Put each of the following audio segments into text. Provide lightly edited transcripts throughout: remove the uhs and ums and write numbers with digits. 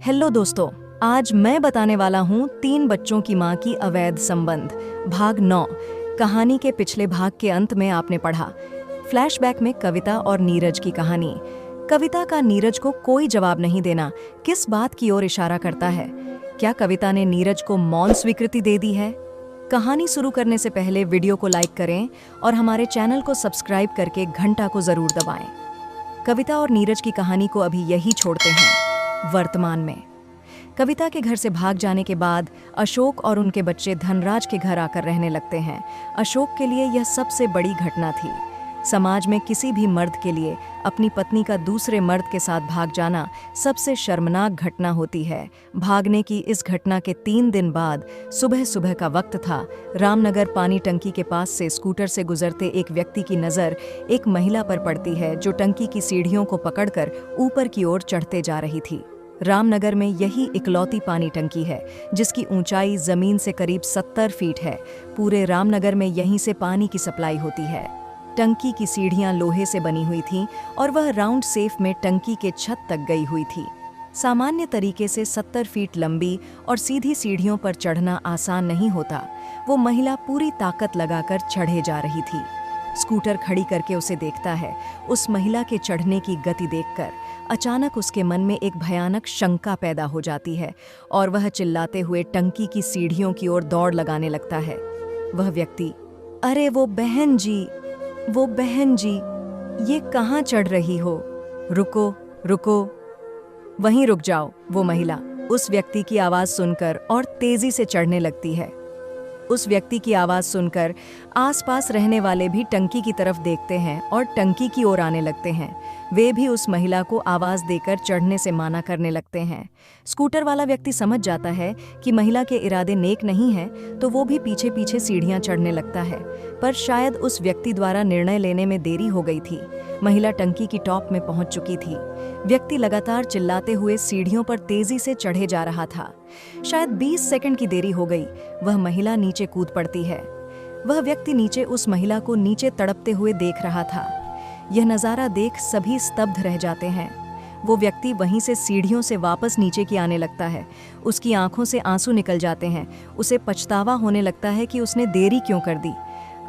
Hello दोस्तों, आज मैं बताने वाला हूँ 3 बच्चों की माँ की अवैध संबंध, भाग 9। कहानी के पिछले भाग के अंत में आपने पढ़ा फ्लैशबैक में कविता और नीरज की कहानी। कविता का नीरज को कोई जवाब नहीं देना किस बात की ओर इशारा करता है? क्या कविता ने नीरज को मौन स्वीकृति दे दी है? कहानी शुरू करने से पहले वीडियो को लाइक करें और हमारे चैनल को सब्सक्राइब करके घंटा को जरूर दबाएं। कविता और नीरज की कहानी को अभी यही छोड़ते हैं। वर्तमान में कविता के घर से भाग जाने के बाद अशोक और उनके बच्चे धनराज के घर आकर रहने लगते हैं। अशोक के लिए यह सबसे बड़ी घटना थी। समाज में किसी भी मर्द के लिए अपनी पत्नी का दूसरे मर्द के साथ भाग जाना सबसे शर्मनाक घटना होती है। भागने की इस घटना के 3 दिन बाद सुबह सुबह का वक्त था। रामनगर पानी टंकी के पास से स्कूटर से गुजरते एक व्यक्ति की नज़र एक महिला पर पड़ती है जो टंकी की सीढ़ियों को पकड़कर ऊपर की ओर चढ़ते जा रही थी। रामनगर में यही इकलौती पानी टंकी है जिसकी ऊंचाई जमीन से करीब 70 फीट है। पूरे रामनगर में यहीं से पानी की सप्लाई होती है। टंकी की सीढ़ियां लोहे से बनी हुई थीं और वह राउंड सेफ में टंकी के छत तक गई हुई थी। सामान्य तरीके से 70 फीट लंबी और सीधी सीढ़ियों पर चढ़ना आसान नहीं होता। वो महिला पूरी ताकत लगाकर चढ़े जा रही थी। स्कूटर खड़ी करके उसे देखता है। उस महिला के चढ़ने की गति देखकर अचानक उसके मन में एक भयानक शंका पैदा हो जाती है और वह चिल्लाते हुए टंकी की सीढ़ियों की ओर दौड़ लगाने लगता है। वह व्यक्ति, अरे वो बहन जी, ये कहाँ चढ़ रही हो? रुको रुको, वहीं रुक जाओ। वो महिला उस व्यक्ति की आवाज़ सुनकर और तेजी से चढ़ने लगती है। उस व्यक्ति की आवाज़ सुनकर आसपास रहने वाले भी टंकी की तरफ देखते हैं और टंकी की ओर आने लगते हैं। वे भी उस महिला को आवाज़ देकर चढ़ने से माना करने लगते हैं। स्कूटर वाला व्यक्ति समझ जाता है कि महिला के इरादे नेक नहीं हैं, तो वो भी पीछे पीछे सीढ़ियां चढ़ने लगता है। पर शायद उस व्यक्ति द्वारा निर्णय लेने में देरी हो गई थी। महिला टंकी की टॉप में पहुंच चुकी थी। व्यक्ति लगातार चिल्लाते हुए सीढ़ियों पर तेजी से चढ़े जा रहा था। शायद 20 सेकंड की देरी हो गई। वह महिला नीचे कूद पड़ती है। वह व्यक्ति नीचे उस महिला को नीचे तड़पते हुए देख रहा था। यह नज़ारा देख सभी स्तब्ध रह जाते हैं। वो व्यक्ति वहीं से सीढ़ियों से वापस नीचे की आने लगता है। उसकी आंखों से आंसू निकल जाते हैं। उसे पछतावा होने लगता है कि उसने देरी क्यों कर दी।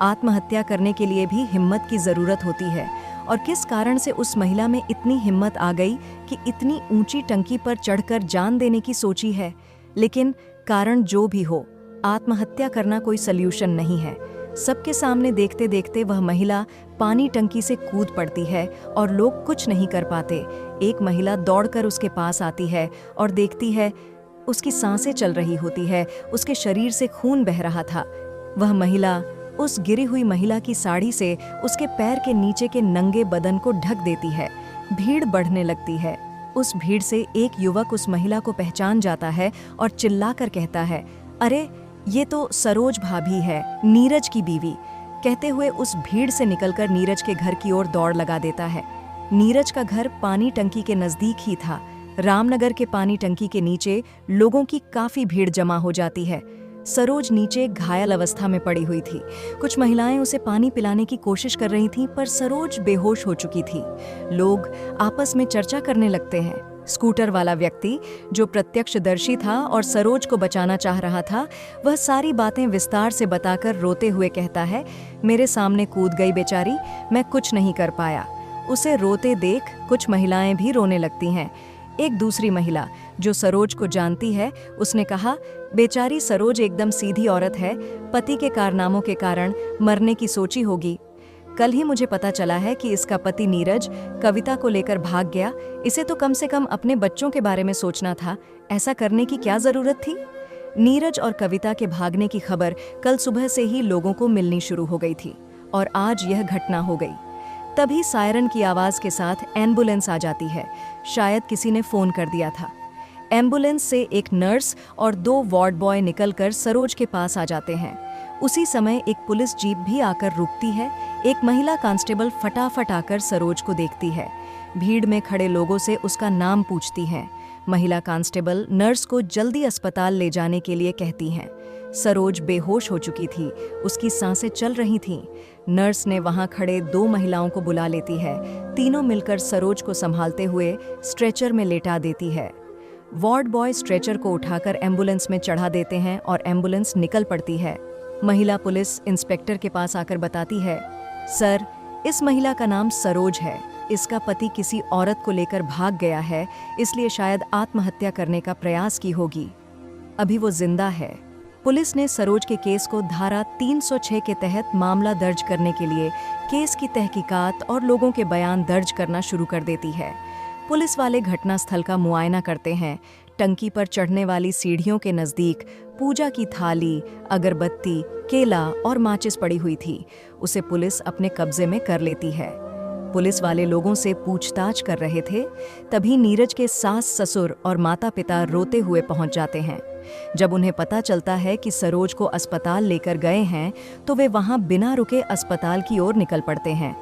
आत्महत्या करने के लिए भी हिम्मत की ज़रूरत होती है, और किस कारण से उस महिला में इतनी हिम्मत आ गई कि इतनी ऊंची टंकी पर चढ़कर जान देने की सोची है। लेकिन कारण जो भी हो, आत्महत्या करना कोई सल्यूशन नहीं है। सबके सामने देखते देखते वह महिला पानी टंकी से कूद पड़ती है और लोग कुछ नहीं कर पाते। एक महिला दौड़कर उसके पास आती है और देखती है उसकी सांसें चल रही होती है, उसके शरीर से खून बह रहा था। वह महिला उस गिरी हुई महिला की साड़ी से उसके पैर के नीचे के नंगे बदन को ढक देती है। भीड़ बढ़ने लगती है। उस भीड़ से एक युवक उस महिला को पहचान जाता है और चिल्लाकर कहता है, अरे ये तो सरोज भाभी है, नीरज की बीवी। कहते हुए उस भीड़ से निकलकर नीरज के घर की ओर दौड़ लगा देता है। नीरज का घर पानी टंकी के नजदीक ही था। रामनगर के पानी टंकी के नीचे लोगों की काफी भीड़ जमा हो जाती है। सरोज नीचे घायल अवस्था में पड़ी हुई थी। कुछ महिलाएं उसे पानी पिलाने की कोशिश कर रही थीं, पर सरोज बेहोश हो चुकी थी। लोग आपस में चर्चा करने लगते हैं। स्कूटर वाला व्यक्ति, जो प्रत्यक्षदर्शी था और सरोज को बचाना चाह रहा था, वह सारी बातें विस्तार से बताकर रोते हुए कहता है, मेरे सामने कूद गई बेचारी, मैं कुछ नहीं कर पाया। उसे रोते देख कुछ महिलाएं भी रोने लगती हैं। एक दूसरी महिला, जो सरोज को जानती है, उसने कहा, बेचारी सरोज एकदम सीधी औरत है, पति के कारनामों के कारण मरने की सोची होगी। कल ही मुझे पता चला है कि इसका पति नीरज कविता को लेकर भाग गया। इसे तो कम से कम अपने बच्चों के बारे में सोचना था। ऐसा करने की क्या जरूरत थी? नीरज और कविता के भागने की खबर कल सुबह से ही लोगों को मिलनी शुरू हो गई थी और आज यह घटना हो गई। तभी सायरन की आवाज के साथ एम्बुलेंस आ जाती है। शायद किसी ने फोन कर दिया था। एम्बुलेंस से एक नर्स और 2 वार्ड बॉय निकलकर सरोज के पास आ जाते हैं। उसी समय एक पुलिस जीप भी आकर रुकती है। एक महिला कांस्टेबल फटाफट आकर सरोज को देखती है। भीड़ में खड़े लोगों से उसका नाम पूछती हैं। महिला कांस्टेबल नर्स को जल्दी अस्पताल ले जाने के लिए कहती हैं। सरोज बेहोश हो चुकी थी, उसकी सांसें चल रही थीं। नर्स ने वहां खड़े 2 महिलाओं को बुला लेती है। तीनों मिलकर सरोज को संभालते हुए स्ट्रेचर में लेटा देती है। वार्ड बॉय स्ट्रेचर को उठाकर एम्बुलेंस में चढ़ा देते हैं और एम्बुलेंस निकल पड़ती है। महिला पुलिस इंस्पेक्टर के पास आकर बताती है, सर, इस महिला का नाम सरोज है। इसका पति किसी औरत को लेकर भाग गया है, इसलिए शायद आत्महत्या करने का प्रयास की होगी। अभी वो जिंदा है। पुलिस ने सरोज के केस को धारा 306 के तहत मामला दर्ज करने के लिए केस की तहकीकात और लोगों के बयान दर्ज करना शुरू कर देती है। पुलिस वाले घटनास्थल का मुआयना करते हैं। टंकी पर चढ़ने वाली सीढ़ियों के नज़दीक पूजा की थाली, अगरबत्ती, केला और माचिस पड़ी हुई थी। उसे पुलिस अपने कब्जे में कर लेती है। पुलिस वाले लोगों से पूछताछ कर रहे थे, तभी नीरज के सास ससुर और माता पिता रोते हुए पहुंच जाते हैं। जब उन्हें पता चलता है कि सरोज को अस्पताल लेकर गए हैं, तो वे वहां बिना रुके अस्पताल की ओर निकल पड़ते हैं।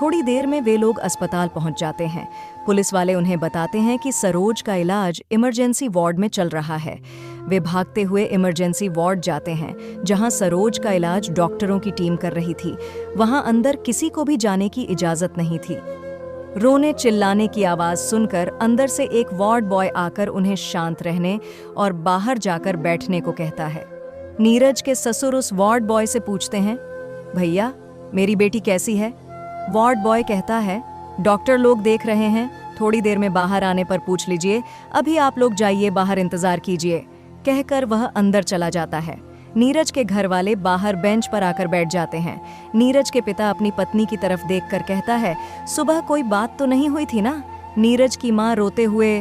थोड़ी देर में वे लोग अस्पताल पहुंच जाते हैं। पुलिस वाले उन्हें बताते हैं कि सरोज का इलाज इमरजेंसी वार्ड में चल रहा है। वे भागते हुए इमरजेंसी वार्ड जाते हैं, जहां सरोज का इलाज डॉक्टरों की टीम कर रही थी। वहां अंदर किसी को भी जाने की इजाजत नहीं थी। रोने चिल्लाने की आवाज सुनकर अंदर से एक वार्ड बॉय आकर उन्हें शांत रहने और बाहर जाकर बैठने को कहता है। नीरज के ससुर उस वार्ड बॉय से पूछते हैं, भैया, मेरी बेटी कैसी है? वार्ड बॉय कहता है, डॉक्टर लोग देख रहे हैं, थोड़ी देर में बाहर आने पर पूछ लीजिए। अभी आप लोग जाइए, बाहर इंतजार कीजिए। कहकर वह अंदर चला जाता है। नीरज के घर वाले बाहर बेंच पर आकर बैठ जाते हैं। नीरज के पिता अपनी पत्नी की तरफ देखकर कहता है, सुबह कोई बात तो नहीं हुई थी ना? नीरज की माँ रोते हुए,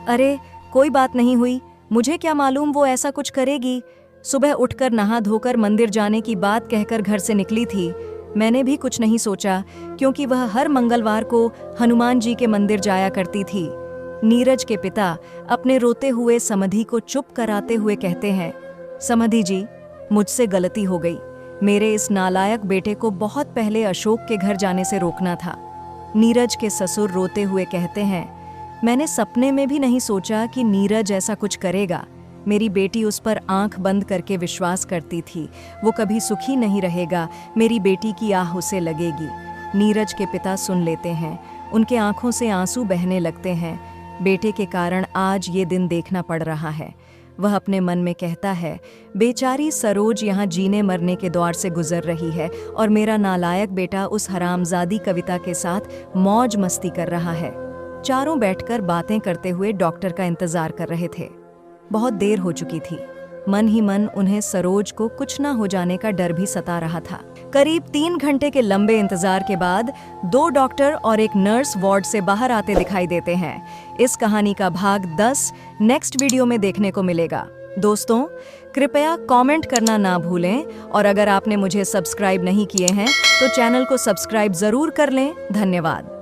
अरे कोई बात नहीं हुई, मुझे क्या मालूम वो ऐसा कुछ करेगी। सुबह उठकर नहा धोकर मंदिर जाने की बात कहकर घर से निकली थी। मैंने भी कुछ नहीं सोचा, क्योंकि वह हर मंगलवार को हनुमान जी के मंदिर जाया करती थी। नीरज के पिता अपने रोते हुए समधी को चुप कराते हुए कहते हैं, समधी जी, मुझसे गलती हो गई। मेरे इस नालायक बेटे को बहुत पहले अशोक के घर जाने से रोकना था। नीरज के ससुर रोते हुए कहते हैं, मैंने सपने में भी नहीं सोचा कि नीरज ऐसा कुछ करेगा। मेरी बेटी उस पर आंख बंद करके विश्वास करती थी। वो कभी सुखी नहीं रहेगा, मेरी बेटी की आह उसे लगेगी। नीरज के पिता सुन लेते हैं। उनके आंखों से आंसू बहने लगते हैं। बेटे के कारण आज ये दिन देखना पड़ रहा है। वह अपने मन में कहता है, बेचारी सरोज यहाँ जीने मरने के दौर से गुजर रही है और मेरा नालायक बेटा उस हरामजादी कविता के साथ मौज मस्ती कर रहा है। चारों बैठकर बातें करते हुए डॉक्टर का इंतजार कर रहे थे। बहुत देर हो चुकी थी। मन ही मन उन्हें सरोज को कुछ ना हो जाने का डर भी सता रहा था। करीब 3 घंटे के लंबे इंतजार के बाद 2 डॉक्टर और एक नर्स वार्ड से बाहर आते दिखाई देते हैं। इस कहानी का भाग 10 नेक्स्ट वीडियो में देखने को मिलेगा। दोस्तों, कृपया कमेंट करना ना भूलें और अगर आपने मुझे सब्सक्राइब नहीं किए हैं तो चैनल को सब्सक्राइब जरूर कर लें। धन्यवाद।